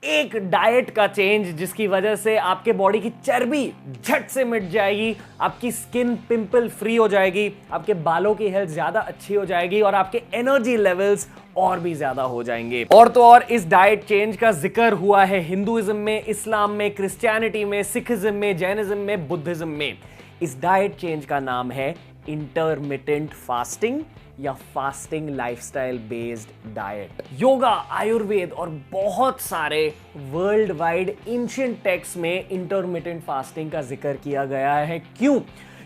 एक डाइट का चेंज जिसकी वजह से आपके बॉडी की चर्बी झट से मिट जाएगी, आपकी स्किन पिंपल फ्री हो जाएगी, आपके बालों की हेल्थ ज्यादा अच्छी हो जाएगी और आपके एनर्जी लेवल्स और भी ज्यादा हो जाएंगे। और तो और इस डाइट चेंज का जिक्र हुआ है हिंदुइज्म में, इस्लाम में, क्रिश्चियनिटी में, सिखिज्म में, जैनिज्म में, बुद्धिज्म में। इस डाइट चेंज का नाम है इंटरमिटेंट फास्टिंग या fasting lifestyle based diet. Yoga, Ayurveda और बहुत सारे वर्ल्ड वाइड एंशिएंट टेक्स्ट में इंटरमिटेंट फास्टिंग का जिक्र किया गया है। क्यों?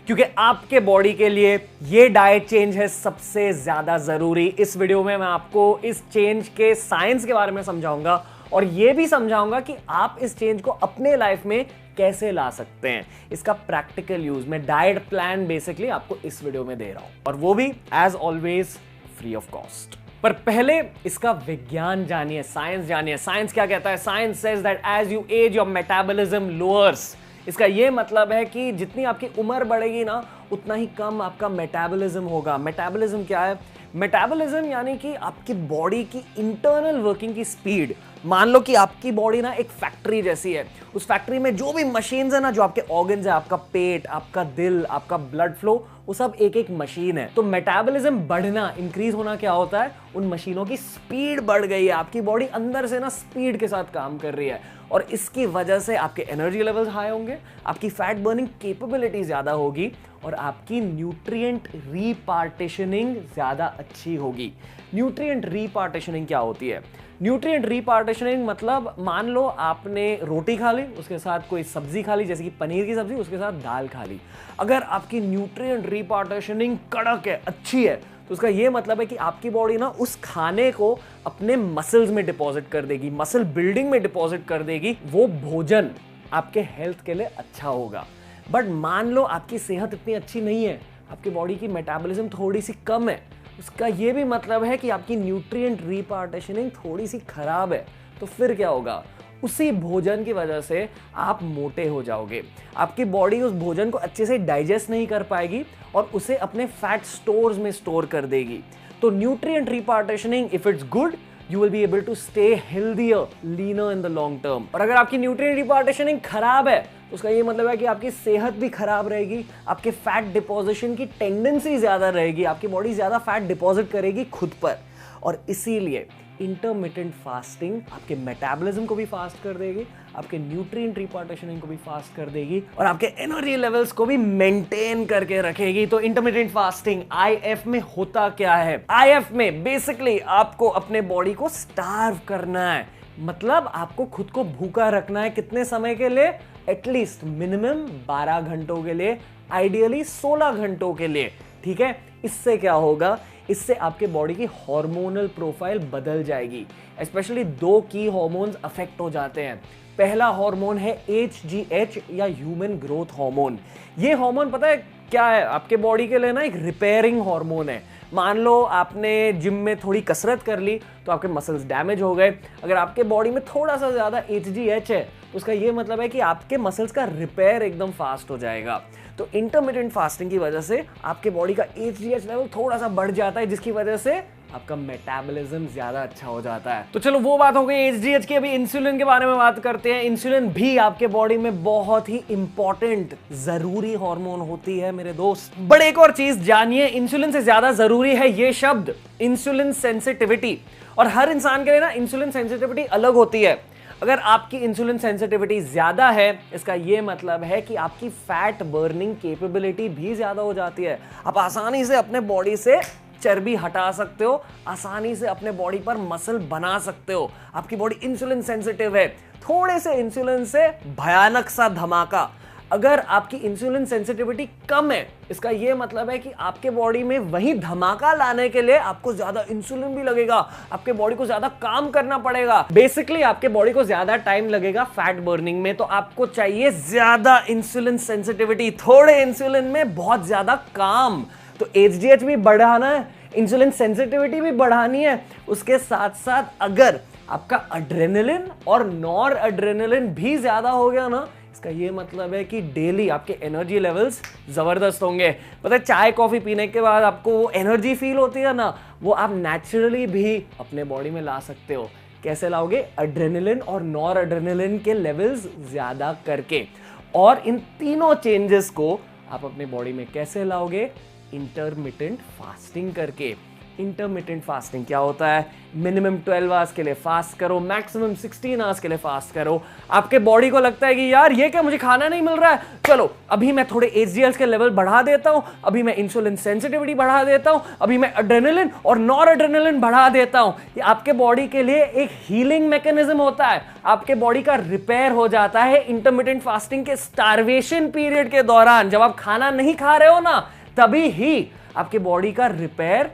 क्योंकि आपके बॉडी के लिए ये डाइट चेंज है सबसे ज्यादा जरूरी। इस वीडियो में मैं आपको इस चेंज के साइंस के बारे में समझाऊंगा और ये भी समझाऊंगा कि आप इस चेंज को अपने लाइफ में कैसे ला सकते हैं, इसका प्रैक्टिकल यूज। मैं डाइट प्लान बेसिकली आपको इस वीडियो में दे रहा हूं और वो भी as always free of cost. पर पहले इसका विज्ञान जानिए, साइंस जानिए। साइंस क्या कहता है? Science says that as you age your metabolism lowers. इसका यह मतलब है कि जितनी आपकी उम्र बढ़ेगी ना, उतना ही कम आपका मेटाबॉलिज्म होगा। मेटाबॉलिज्म क्या है? मेटाबॉलिज्म यानी कि आपकी बॉडी की इंटरनल वर्किंग की स्पीड। मान लो कि आपकी बॉडी ना एक फैक्ट्री जैसी है। उस फैक्ट्री में जो भी मशीन्स है ना, जो आपके ऑर्गन्स है, आपका पेट, आपका दिल, आपका ब्लड फ्लो, वो सब एक एक मशीन है। तो मेटाबॉलिज्म बढ़ना, इंक्रीज होना क्या होता है? उन मशीनों की स्पीड बढ़ गई है, आपकी बॉडी अंदर से ना स्पीड के साथ काम कर रही है और इसकी वजह से आपके एनर्जी लेवल्स हाई होंगे, आपकी फैट बर्निंग कैपेबिलिटी ज्यादा होगी और आपकी न्यूट्रिएंट रीपार्टीशनिंग ज्यादा अच्छी होगी। न्यूट्रिएंट रीपार्टीशनिंग क्या होती है? न्यूट्रिएंट रीपार्टीशनिंग मतलब मान लो आपने रोटी खा ली, उसके साथ कोई सब्जी खा ली, जैसे कि पनीर की सब्जी, उसके साथ दाल खा ली। अगर आपकी न्यूट्रिएंट रीपार्टीशनिंग कड़क है, अच्छी है, तो उसका यह मतलब है कि आपकी बॉडी ना उस खाने को अपने मसल्स में डिपॉजिट कर देगी, मसल बिल्डिंग में डिपॉजिट कर देगी। वो भोजन आपके हेल्थ के लिए अच्छा होगा। बट मान लो आपकी सेहत इतनी अच्छी नहीं है, आपकी बॉडी की मेटाबॉलिज्म थोड़ी सी कम है, उसका यह भी मतलब है कि आपकी न्यूट्रिएंट रीपार्टीशनिंग थोड़ी सी खराब है। तो फिर क्या होगा? उसी भोजन की वजह से आप मोटे हो जाओगे। आपकी बॉडी उस भोजन को अच्छे से डाइजेस्ट नहीं कर पाएगी और उसे अपने फैट स्टोर्स में स्टोर कर देगी। तो nutrient repartitioning if it's good, you will be able to stay healthier, leaner in the long term। और अगर आपकी न्यूट्रिएंट रिपार्टीशनिंग खराब है, तो उसका ये मतलब है कि आपकी सेहत भी खराब रहेगी, आपके फैट डिपॉजिशन की टेंडेंसी ज्यादा रहेगी, आपकी बॉडी ज्यादा फैट डिपॉजिट करेगी खुद पर। और इसीलिए इंटरमिटेंट फास्टिंग आपके मेटाबॉलिज्म को भी फास्ट कर देगी, आपके न्यूट्रिएंट रिपार्टीशनिंग को भी फास्ट कर देगी और आपके एनर्जी लेवल्स को भी मेंटेन करके रखेगी। तो इंटरमिटेंट फास्टिंग आईएफ में होता क्या है? आईएफ में बेसिकली आपको अपने बॉडी को स्टार्व करना है, मतलब आपको खुद को भूखा रखना है। कितने समय के लिए? एटलीस्ट मिनिमम 12 घंटों के लिए, आइडियली 16 घंटों के लिए। ठीक है? इससे क्या होगा? इससे आपके बॉडी की हार्मोनल प्रोफाइल बदल जाएगी। स्पेशली 2 की हार्मोन्स अफेक्ट हो जाते हैं। पहला हार्मोन है HGH या ह्यूमन ग्रोथ हार्मोन। ये हार्मोन पता है क्या है? आपके बॉडी के लिए ना एक रिपेयरिंग हार्मोन है। मान लो आपने जिम में थोड़ी कसरत कर ली तो आपके मसल्स डैमेज हो गए। अगर आपके बॉडी में थोड़ा सा ज्यादा HGH है, उसका ये मतलब है कि आपके मसल्स का रिपेयर एकदम फास्ट हो जाएगा। तो इंटरमिटेंट फास्टिंग की वजह से आपके बॉडी का HGH लेवल थोड़ा सा बढ़ जाता है, जिसकी वजह से आपका मेटाबॉलिज्म ज्यादा अच्छा हो जाता है। तो चलो वो बात हो गई HGH की। अभी इंसुलिन के बारे में बात करते हैं। इंसुलिन भी आपके बॉडी में बहुत ही इंपॉर्टेंट जरूरी हार्मोन होती है मेरे दोस्त। बड़े एक और चीज जानिए, इंसुलिन से ज्यादा जरूरी है ये शब्द इंसुलिन सेंसिटिविटी। और हर इंसान के लिए ना इंसुलिन सेंसिटिविटी अलग होती है। अगर आपकी इंसुलिन सेंसिटिविटी ज्यादा है, इसका यह मतलब है कि आपकी फैट बर्निंग कैपेबिलिटी भी ज्यादा हो जाती है। आप आसानी से अपने बॉडी से चर्बी हटा सकते हो, आसानी से अपने बॉडी पर मसल बना सकते हो। आपकी बॉडी इंसुलिन सेंसिटिव है। थोड़े से इंसुलिन से भयानक सा धमाका। अगर आपकी इंसुलिन सेंसिटिविटी कम है, इसका यह मतलब है कि आपके बॉडी में वही धमाका लाने के लिए आपको ज्यादा इंसुलिन भी लगेगा, आपके बॉडी को ज्यादा काम करना पड़ेगा। बेसिकली आपके बॉडी को ज्यादा टाइम लगेगा फैट बर्निंग में। तो आपको चाहिए ज्यादा इंसुलिन सेंसिटिविटी, थोड़े इंसुलिन में बहुत ज्यादा काम। तो HGH भी बढ़ाना है, इंसुलिन सेंसिटिविटी भी बढ़ानी है। उसके साथ साथ अगर आपका एड्रेनलिन और नॉर एड्रेनलिन भी ज्यादा हो गया ना, इसका ये मतलब है कि डेली आपके एनर्जी लेवल्स जबरदस्त होंगे। पता है चाय कॉफी पीने के बाद आपको वो एनर्जी फील होती है ना, वो आप नेचुरली भी अपने बॉडी में ला सकते हो। कैसे लाओगे? एड्रेनलिन और नॉर एड्रेनलिन के लेवल्स ज्यादा करके। और इन तीनों चेंजेस को आप अपनी बॉडी में कैसे लाओगे? इंटरमिटेंट फास्टिंग करके। इंटरमिटेंट फास्टिंग क्या होता है? मिनिमम 12 आवर्स के लिए फास्ट करो, मैक्सिमम 16 आवर्स के लिए फास्ट करो। आपके बॉडी को लगता है कि यार ये क्या, मुझे खाना नहीं मिल रहा है, चलो अभी मैं थोड़े HDL के लेवल बढ़ा देता हूं, अभी मैं इंसुलिन सेंसिटिविटी बढ़ा देता हूं, अभी मैं एड्रेनलिन और नॉर एड्रेनलिन बढ़ा देता हूं। ये आपके बॉडी के लिए एक हीलिंग मैकेनिज्म होता है, आपके बॉडी का रिपेयर हो जाता है इंटरमिटेंट फास्टिंग के स्टारवेशन पीरियड के दौरान। जब आप खाना नहीं खा रहे हो ना, तभी ही आपके बॉडी का रिपेयर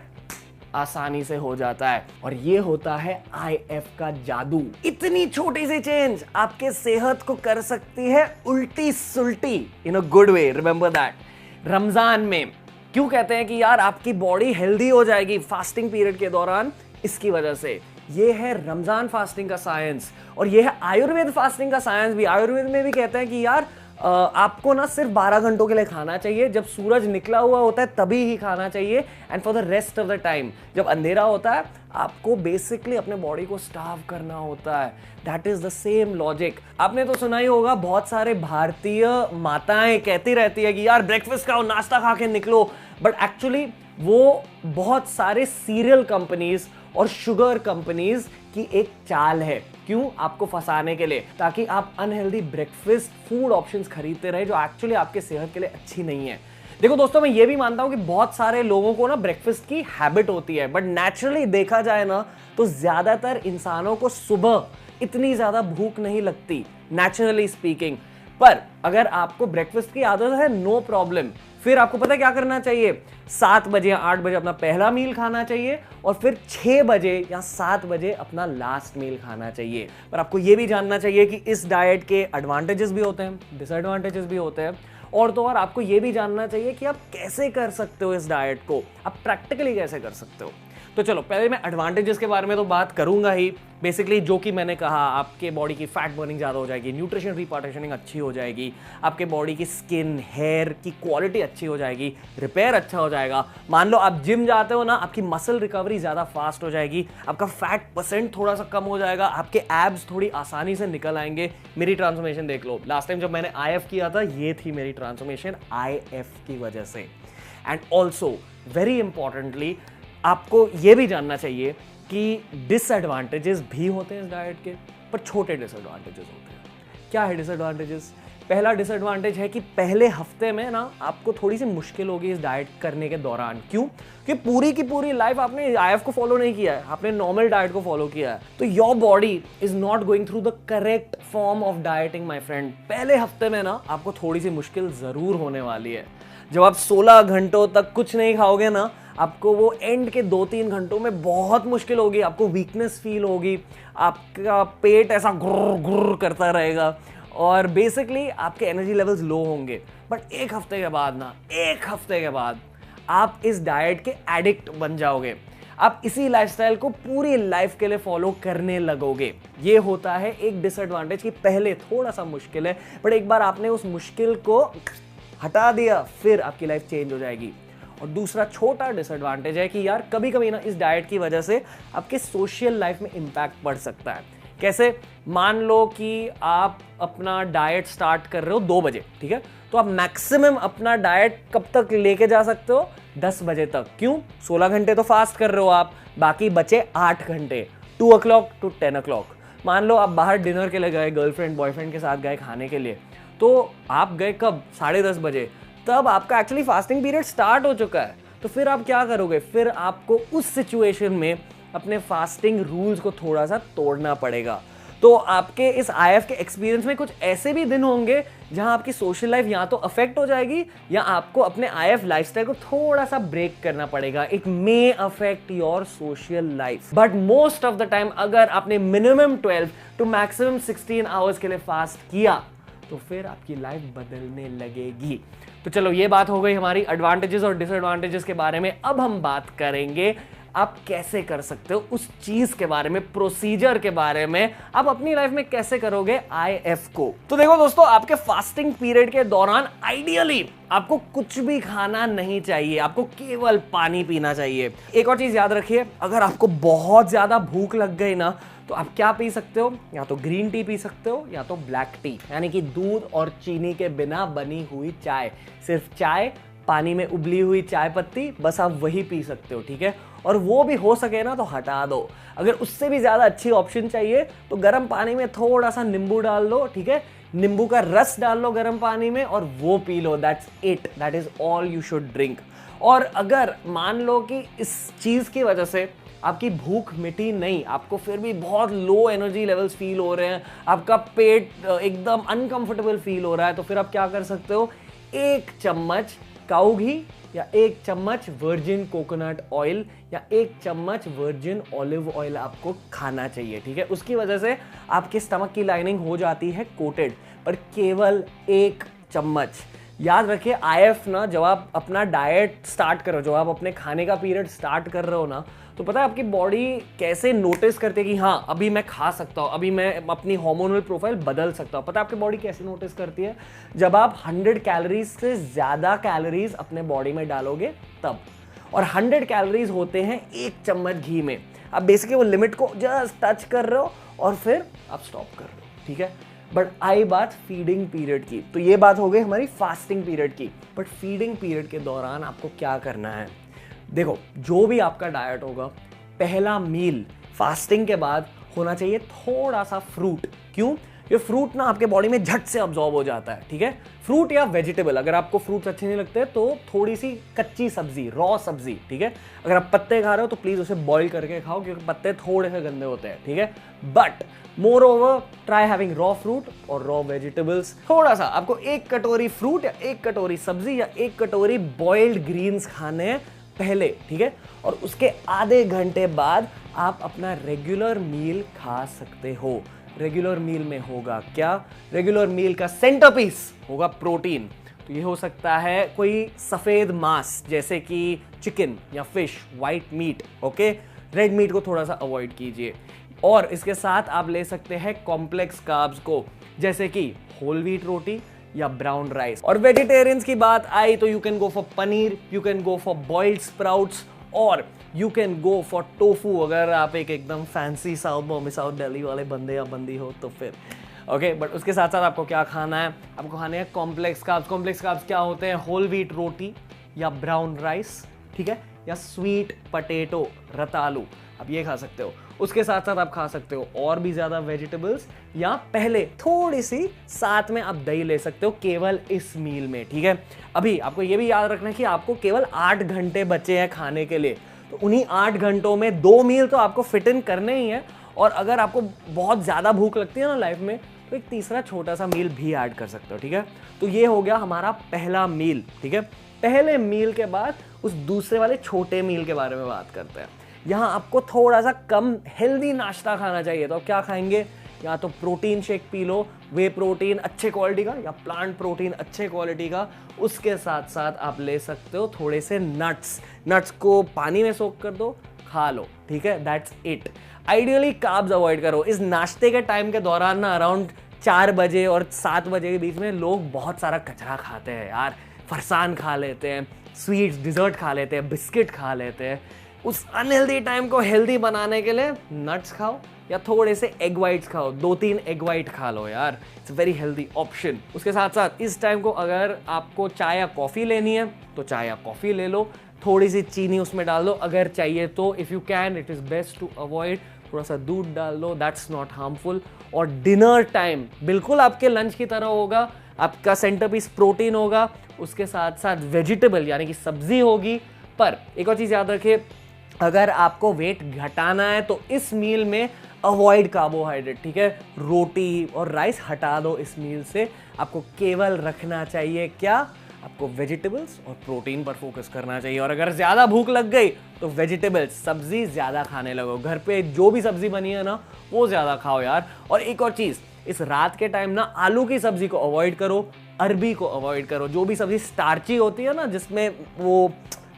आसानी से हो जाता है। और ये होता है IF का जादू। इतनी छोटी सी चेंज आपके सेहत को कर सकती है उल्टी सुल्टी in a good way. Remember that. Ramzan में क्यों कहते हैं कि यार आपकी बॉडी हेल्दी हो जाएगी फास्टिंग पीरियड के दौरान? इसकी वजह से। ये है रमजान फास्टिंग का साइंस, और ये है आयुर्वेद फास्टिंग का साइंस भी। आयुर्वेद में भी कहते हैं कि यार आपको ना सिर्फ 12 घंटों के लिए खाना चाहिए, जब सूरज निकला हुआ होता है तभी ही खाना चाहिए, and for the rest of the time जब अंधेरा होता है आपको बेसिकली अपने बॉडी को स्टार्व करना होता है। That is the same logic. आपने तो सुना ही होगा, बहुत सारे भारतीय माताएं कहती रहती है कि यार ब्रेकफास्ट खाओ, नाश्ता खा के निकलो, बट एक्चुअली वो बहुत सारे सीरियल कंपनीज और शुगर कंपनीज की एक चाल है। क्यों? आपको फंसाने के लिए, ताकि आप अनहेल्दी ब्रेकफास्ट फूड ऑप्शंस खरीदते रहे जो एक्चुअली आपके सेहत के लिए अच्छी नहीं है। देखो दोस्तों, मैं ये भी मानता हूं कि बहुत सारे लोगों को ना ब्रेकफास्ट की हैबिट होती है, बट नेचुरली देखा जाए ना तो ज्यादातर इंसानों को सुबह इतनी ज्यादा भूख नहीं लगती, नेचुरली स्पीकिंग। पर अगर आपको ब्रेकफास्ट की आदत है, नो प्रॉब्लम, फिर आपको पता है क्या करना चाहिए? 7 बजे या 8 बजे अपना पहला मील खाना चाहिए, और फिर 6 बजे या 7 बजे अपना लास्ट मील खाना चाहिए। पर आपको यह भी जानना चाहिए कि इस डाइट के एडवांटेजेस भी होते हैं, डिसएडवांटेजेस भी होते हैं, और तो और आपको यह भी जानना चाहिए कि आप कैसे कर सकते हो इस डाइट को, आप प्रैक्टिकली कैसे कर सकते हो। तो चलो पहले मैं एडवांटेजेस के बारे में तो बात करूंगा ही। बेसिकली जो कि मैंने कहा, आपके बॉडी की फैट बर्निंग ज़्यादा हो जाएगी, न्यूट्रिशन रिपार्टीशनिंग अच्छी हो जाएगी, आपके बॉडी की स्किन हेयर की क्वालिटी अच्छी हो जाएगी, रिपेयर अच्छा हो जाएगा। मान लो आप जिम जाते हो ना, आपकी मसल रिकवरी ज़्यादा फास्ट हो जाएगी, आपका फैट परसेंट थोड़ा सा कम हो जाएगा, आपके एब्स थोड़ी आसानी से निकल आएंगे। मेरी ट्रांसफॉर्मेशन देख लो, लास्ट टाइम जब मैंने IF किया था, ये थी मेरी ट्रांसफॉर्मेशन IF की वजह से। एंड ऑल्सो वेरी इंपॉर्टेंटली आपको यह भी जानना चाहिए कि डिसएडवांटेजेस भी होते हैं इस डाइट के, पर छोटे डिसएडवांटेजेस होते हैं। क्या है डिसएडवांटेजेस? पहला डिसएडवांटेज है कि पहले हफ्ते में ना आपको थोड़ी सी मुश्किल होगी इस डाइट करने के दौरान। क्यों? कि पूरी की पूरी लाइफ आपने IF को फॉलो नहीं किया है, आपने नॉर्मल डाइट को फॉलो किया है, तो your body is not going through the correct form of dieting my friend. पहले हफ्ते में ना आपको थोड़ी सी मुश्किल जरूर होने वाली है। जब आप 16 घंटों तक कुछ नहीं खाओगे ना, आपको वो एंड के 2-3 घंटों में बहुत मुश्किल होगी, आपको वीकनेस फील होगी, आपका पेट ऐसा गुर्र गुर्र करता रहेगा, और बेसिकली आपके एनर्जी लेवल्स लो होंगे। बट एक हफ्ते के बाद ना, एक हफ्ते के बाद आप इस डाइट के एडिक्ट बन जाओगे, आप इसी लाइफस्टाइल को पूरी लाइफ के लिए फॉलो करने लगोगे। ये होता है एक डिसएडवांटेज कि पहले थोड़ा सा मुश्किल है, बट एक बार आपने उस मुश्किल को हटा दिया, फिर आपकी लाइफ चेंज हो जाएगी। और दूसरा छोटा डिसएडवांटेज है कि यार कभी कभी ना इस डाइट की वजह से आपके सोशल लाइफ में इंपैक्ट पड़ सकता है। कैसे? मान लो कि आप अपना डाइट स्टार्ट कर रहे हो 2 बजे, ठीक है, तो आप मैक्सिमम अपना डाइट कब तक लेके जा सकते हो? 10 बजे तक। क्यों? 16 घंटे तो फास्ट कर रहे हो आप, बाकी बचे 8 घंटे, 2 o'clock to 10 o'clock। मान लो आप बाहर डिनर के लिए गए, गर्लफ्रेंड बॉयफ्रेंड के साथ गए खाने के लिए, तो आप गए कब? 10:30 बजे, तब आपका एक्चुअली फास्टिंग पीरियड स्टार्ट हो चुका है। तो फिर आप क्या करोगे? फिर आपको उस सिचुएशन में अपने फास्टिंग रूल्स को थोड़ा सा तोड़ना पड़ेगा। तो आपके इस IF के एक्सपीरियंस में कुछ ऐसे भी दिन होंगे जहां आपकी सोशल लाइफ या तो अफेक्ट हो जाएगी, या आपको अपने IF लाइफस्टाइल को थोड़ा सा ब्रेक करना पड़ेगा। It may affect your social life, but most of the time अगर आपने मिनिमम 12 to मैक्सिमम 16 आवर्स के लिए फास्ट किया, तो फिर आपकी लाइफ बदलने लगेगी। तो चलो ये बात हो गई हमारी एडवांटेजेस और डिसएडवांटेजेस के बारे में। अब हम बात करेंगे आप कैसे कर सकते हो, उस चीज के बारे में, प्रोसीजर के बारे में, आप अपनी लाइफ में कैसे करोगे IF को। तो देखो दोस्तों, आपके फास्टिंग पीरियड के दौरान आइडियली आपको कुछ भी खाना नहीं चाहिए, आपको केवल पानी पीना चाहिए। एक और चीज याद रखिए, अगर आपको बहुत ज्यादा भूख लग गई ना, तो आप क्या पी सकते हो, या तो ग्रीन टी पी सकते हो या तो ब्लैक टी, यानी कि दूध और चीनी के बिना बनी हुई चाय, सिर्फ चाय, पानी में उबली हुई चाय पत्ती, बस आप वही पी सकते हो, ठीक है। और वो भी हो सके ना तो हटा दो। अगर उससे भी ज्यादा अच्छी ऑप्शन चाहिए तो गर्म पानी में थोड़ा सा नींबू डाल लो, ठीक है, नींबू का रस डाल लो गर्म पानी में और वो P low. That's it, that is all you should drink. और अगर मान लो कि इस चीज की वजह से आपकी भूख मिटी नहीं, आपको फिर भी बहुत लो एनर्जी लेवल्स फील हो रहे हैं, आपका पेट एकदम अनकंफर्टेबल फील हो रहा है, तो फिर आप क्या कर सकते हो, 1 चम्मच काऊ घी या 1 चम्मच वर्जिन कोकोनट ऑयल या 1 चम्मच वर्जिन ऑलिव ऑयल आपको खाना चाहिए, ठीक है। उसकी वजह से आपके स्टमक की लाइनिंग हो जाती है कोटेड, पर केवल 1 चम्मच। याद रखिए, IF ना, जब आप अपना डाइट स्टार्ट करो, जब आप अपने खाने का पीरियड स्टार्ट कर रहे हो ना, तो पता है आपकी बॉडी कैसे नोटिस करती है कि हाँ अभी मैं खा सकता हूँ, अभी मैं अपनी हार्मोनल प्रोफाइल बदल सकता हूँ। पता है आपकी बॉडी कैसे नोटिस करती है, जब आप 100 कैलोरीज से ज़्यादा कैलोरीज अपने बॉडी में डालोगे तब। और 100 कैलोरीज होते हैं 1 चम्मच घी में। आप बेसिकली वो लिमिट को जस्ट टच कर रहे हो और फिर आप स्टॉप कर रहे हो, ठीक है। बट आई बात फीडिंग पीरियड की, तो ये बात हो गई हमारी फास्टिंग पीरियड की। बट फीडिंग पीरियड के दौरान आपको क्या करना है, देखो, जो भी आपका डाइट होगा, पहला मील फास्टिंग के बाद होना चाहिए थोड़ा सा फ्रूट। क्यों? ये फ्रूट ना आपके बॉडी में झट से अब्सॉर्ब हो जाता है, ठीक है। फ्रूट या वेजिटेबल, अगर आपको फ्रूट्स अच्छे नहीं लगते तो थोड़ी सी कच्ची सब्जी, रॉ सब्जी, ठीक है। अगर आप पत्ते खा रहे हो तो प्लीज उसे बॉईल करके खाओ, क्योंकि पत्ते थोड़े से गंदे होते हैं, ठीक है। But more over try having raw fruit और रॉ वेजिटेबल्स। थोड़ा सा आपको 1 कटोरी फ्रूट या 1 कटोरी सब्जी या 1 कटोरी बॉइल्ड ग्रीन्स खाने हैं पहले, ठीक है। और उसके आधे घंटे बाद आप अपना रेगुलर मील खा सकते हो। रेगुलर मील में होगा क्या, रेगुलर मील का सेंटरपीस होगा प्रोटीन। तो ये हो सकता है कोई सफेद मांस जैसे कि चिकन या fish, white meat, okay. Red meat को थोड़ा सा अवॉइड कीजिए। और इसके साथ आप ले सकते हैं कॉम्प्लेक्स कार्ब्स को, जैसे कि होल व्हीट रोटी या ब्राउन राइस। और वेजिटेरियंस की बात आई तो you can go for paneer, you can go for boiled sprouts और you can go for tofu, अगर आप एक एकदम फैंसी साउथ दिल्ली वाले बंदे या बंदी हो तो फिर, ओके। बट उसके साथ साथ आपको क्या खाना है, आपको खाने हैं कॉम्प्लेक्स कार्ब्स। कॉम्प्लेक्स कार्ब्स क्या होते हैं, होल व्हीट रोटी या ब्राउन राइस, ठीक है, या स्वीट पटेटो, रतालू, आप ये खा सकते हो। उसके साथ साथ आप खा सकते हो और भी ज्यादा वेजिटेबल्स, या पहले थोड़ी सी साथ में आप दही ले सकते हो केवल इस मील में, ठीक है। अभी आपको ये भी याद रखना है कि आपको केवल 8 घंटे बचे हैं खाने के लिए, तो उन्हीं 8 घंटों में 2 मील तो आपको फिट इन करने ही है। और अगर आपको बहुत ज्यादा भूख लगती है ना लाइफ में, तो एक तीसरा छोटा सा मील भी ऐड कर सकते हो, ठीक है। तो ये हो गया हमारा पहला मील, ठीक है। पहले मील के बाद उस दूसरे वाले छोटे मील के बारे में बात करते हैं। यहाँ आपको थोड़ा सा कम हेल्दी नाश्ता खाना चाहिए, तो आप क्या खाएंगे, या तो प्रोटीन शेक पी लो, वे प्रोटीन अच्छे क्वालिटी का या प्लांट प्रोटीन अच्छे क्वालिटी का। उसके साथ साथ आप ले सकते हो थोड़े से नट्स, नट्स को पानी में सोक कर दो, खा लो, ठीक है। That's it. Ideally carbs avoid करो। इस नाश्ते के टाइम के दौरान ना अराउंड 4 बजे और 7 बजे के बीच में लोग बहुत सारा कचरा खाते हैं यार, फरसान खा लेते हैं, स्वीट्स डिजर्ट खा लेते हैं, बिस्किट खा लेते हैं। उस अनहेल्दी टाइम को हेल्दी बनाने के लिए नट्स खाओ या थोड़े से एग वाइट्स खाओ, 2-3 एग वाइट खा लो यार, इट्स वेरी हेल्दी ऑप्शन। उसके साथ साथ इस टाइम को अगर आपको चाय या कॉफी लेनी है तो चाय या कॉफी ले लो, थोड़ी सी चीनी उसमें डाल दो अगर चाहिए तो, if you can it is best to avoid, थोड़ा सा दूध डाल दो, दैट्स नॉट हार्मफुल। और डिनर टाइम बिल्कुल आपके लंच की तरह होगा, आपका सेंटरपीस प्रोटीन होगा, उसके साथ साथ वेजिटेबल यानी कि सब्जी होगी। पर एक और चीज याद रखिए, अगर आपको वेट घटाना है तो इस मील में अवॉइड कार्बोहाइड्रेट, ठीक है। रोटी और राइस हटा दो इस मील से, आपको केवल रखना चाहिए क्या, आपको वेजिटेबल्स और प्रोटीन पर फोकस करना चाहिए। और अगर ज्यादा भूख लग गई तो वेजिटेबल्स, सब्जी ज्यादा खाने लगो, घर पे जो भी सब्जी बनी है ना वो ज्यादा खाओ यार। और एक और चीज, इस रात के टाइम ना आलू की सब्जी को अवॉइड करो, अरबी को अवॉइड करो, जो भी सब्जी स्टार्ची होती है ना, जिसमें वो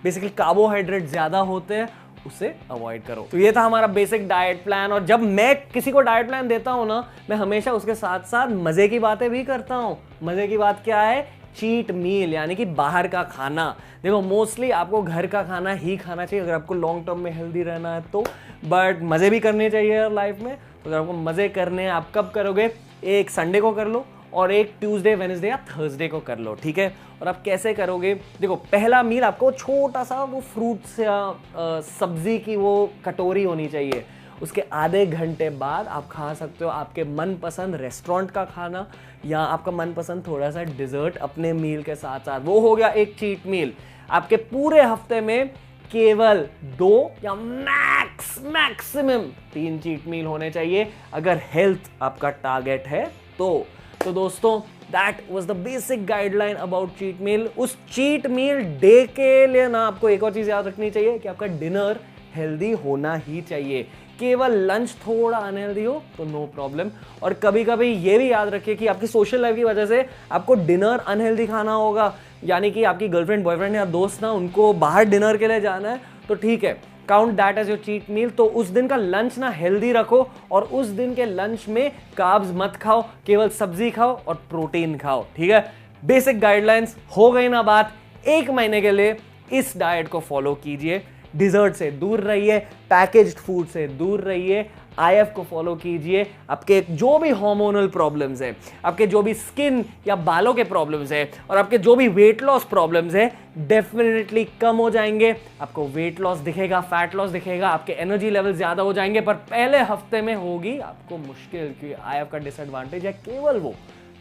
बेसिकली कार्बोहाइड्रेट ज्यादा होते हैं, उसे अवॉइड करो। तो ये था हमारा बेसिक डाइट प्लान। और जब मैं किसी को डाइट प्लान देता हूं ना, मैं हमेशा उसके साथ साथ मजे की बातें भी करता हूं। मजे की बात क्या है? चीट मील, यानी कि बाहर का खाना। देखो मोस्टली आपको घर का खाना ही खाना चाहिए अगर आपको लॉन्ग टर्म में हेल्दी रहना है तो, बट मजे भी करने चाहिए यार लाइफ में। तो अगर आपको मजे करने हैं, आप कब करोगे? एक संडे को कर लो और एक ट्यूसडे, वेडनेसडे या थर्सडे को कर लो, ठीक है। और आप कैसे करोगे? देखो पहला मील आपको छोटा सा वो फ्रूट्स या सब्जी की वो कटोरी होनी चाहिए। उसके आधे घंटे बाद आप खा सकते हो आपके मनपसंद रेस्टोरेंट का खाना या आपका मनपसंद थोड़ा सा डिजर्ट अपने मील के साथ साथ। वो हो गया एक चीट मील। आपके पूरे हफ्ते में केवल 2 या मैक्सिमम 3 चीट मील होने चाहिए अगर हेल्थ आपका टारगेट है तो दोस्तों that was the basic guideline about cheat meal. उस चीट मील डे के लिए ना आपको एक और चीज याद रखनी चाहिए कि आपका डिनर हेल्दी होना ही चाहिए। केवल लंच थोड़ा अनहेल्दी हो तो नो प्रॉब्लम। और कभी कभी ये भी याद रखिए कि आपकी सोशल लाइफ की वजह से आपको डिनर अनहेल्दी खाना होगा, यानी कि आपकी गर्लफ्रेंड, बॉयफ्रेंड या दोस्त ना उनको बाहर डिनर के लिए जाना है तो ठीक है, count that as your cheat meal. तो उस दिन का लंच ना हेल्दी रखो और उस दिन के लंच में कार्ब्स मत खाओ, केवल सब्जी खाओ और प्रोटीन खाओ, ठीक है। बेसिक गाइडलाइंस हो गई ना बात। 1 महीने के लिए इस डाइट को फॉलो कीजिए। डिजर्ट से दूर रहिए, पैकेज्ड फूड से दूर रहिए, आईएफ को फॉलो कीजिए। आपके जो भी हार्मोनल प्रॉब्लम्स है, आपके जो भी स्किन या बालों के प्रॉब्लम्स है और आपके जो भी वेट लॉस प्रॉब्लम्स है डेफिनेटली कम हो जाएंगे। आपको वेट लॉस दिखेगा, फैट लॉस दिखेगा, आपके एनर्जी लेवल ज्यादा हो जाएंगे, पर पहले हफ्ते में होगी आपको मुश्किल, क्योंकि आईएफ का डिसएडवांटेज है केवल वो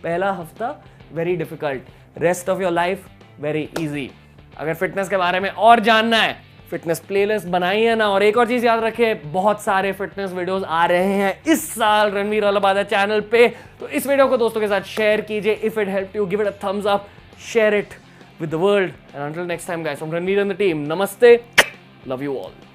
पहला हफ्ता very difficult, rest of your life very easy. अगर फिटनेस के बारे में और जानना है, फिटनेस प्लेलिस्ट बनाई है ना। और एक और चीज याद रखें, बहुत सारे फिटनेस वीडियोस आ रहे हैं इस साल रणवीर अलाहाबादी चैनल पे, तो इस वीडियो को दोस्तों के साथ शेयर कीजिए। If it help you, give it a thumbs up, share it with the world, and until next time guys, from Ranveer and the team, नमस्ते, लव यू ऑल।